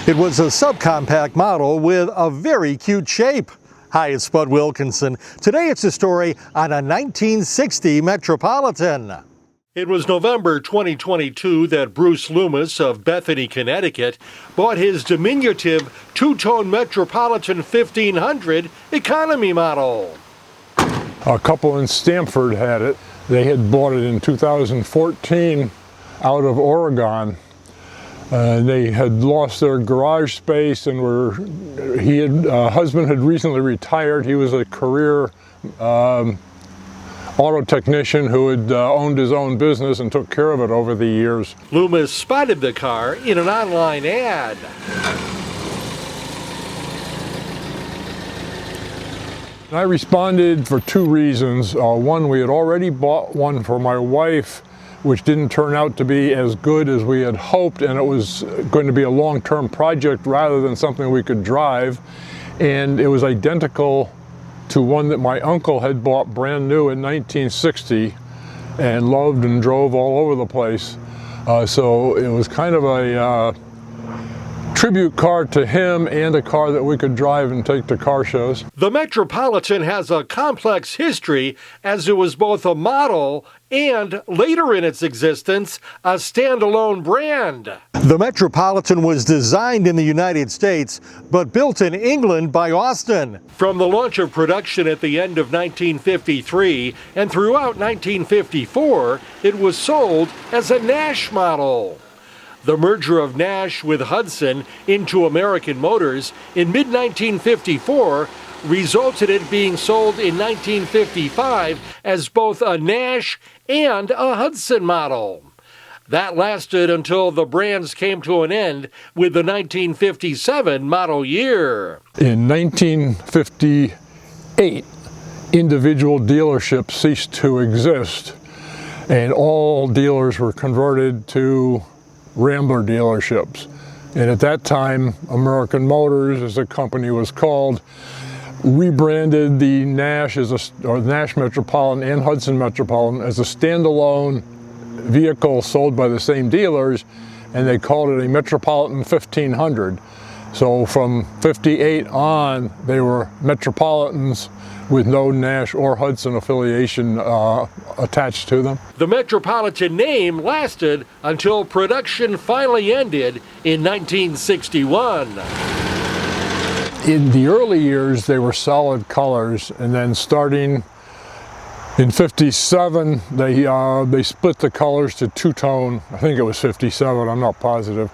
It was a subcompact model with a very cute shape. Hi, it's Bud Wilkinson. Today it's a story on a 1960 Metropolitan. It was November 2022 that Bruce Loomis of Bethany, Connecticut, bought his diminutive two-tone Metropolitan 1500 economy model. A couple in Stamford had it. They had bought it in 2014 out of Oregon. They had lost their garage space and husband had recently retired. He was a career auto technician who had owned his own business and took care of it over the years. Loomis spotted the car in an online ad. I responded for two reasons. One, we had already bought one for my wife, which didn't turn out to be as good as we had hoped, and it was going to be a long-term project rather than something we could drive. And it was identical to one that my uncle had bought brand new in 1960 and loved and drove all over the place. So it was kind of a tribute car to him and a car that we could drive and take to car shows. The Metropolitan has a complex history, as it was both a model and, later in its existence, a standalone brand. The Metropolitan was designed in the United States, but built in England by Austin. From the launch of production at the end of 1953 and throughout 1954, it was sold as a Nash model. The merger of Nash with Hudson into American Motors in mid-1954 resulted in it being sold in 1955 as both a Nash and a Hudson model. That lasted until the brands came to an end with the 1957 model year. In 1958, individual dealerships ceased to exist, and all dealers were converted to Rambler dealerships. And at that time, American Motors, as the company was called, rebranded the Nash Nash Metropolitan and Hudson Metropolitan as a standalone vehicle sold by the same dealers, and they called it a Metropolitan 1500. So from 58 on, they were Metropolitans with no Nash or Hudson affiliation attached to them. The Metropolitan name lasted until production finally ended in 1961. In the early years, they were solid colors, and then starting in 57, they split the colors to two-tone. I think it was 57, I'm not positive,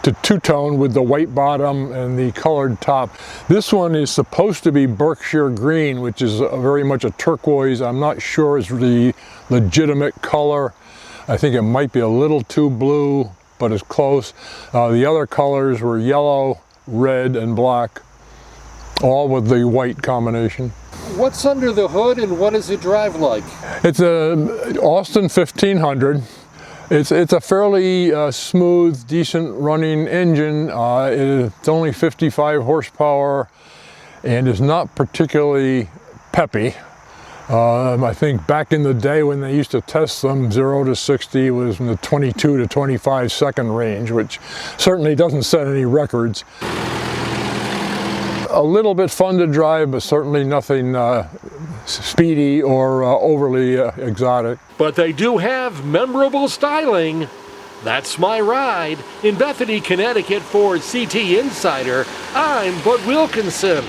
to two-tone with the white bottom and the colored top. This one is supposed to be Berkshire green, which is very much a turquoise. I'm not sure it's the legitimate color. I think it might be a little too blue, but it's close. The other colors were yellow, red, and black, all with the white combination. What's under the hood and what does it drive like? It's a Austin 1500. It's a fairly smooth, decent running engine. It's only 55 horsepower and is not particularly peppy. I think back in the day when they used to test them, 0 to 60 was in the 22 to 25 second range, which certainly doesn't set any records. A little bit fun to drive, but certainly nothing speedy or overly exotic. But they do have memorable styling. That's my ride. In Bethany, Connecticut for CT Insider, I'm Bud Wilkinson.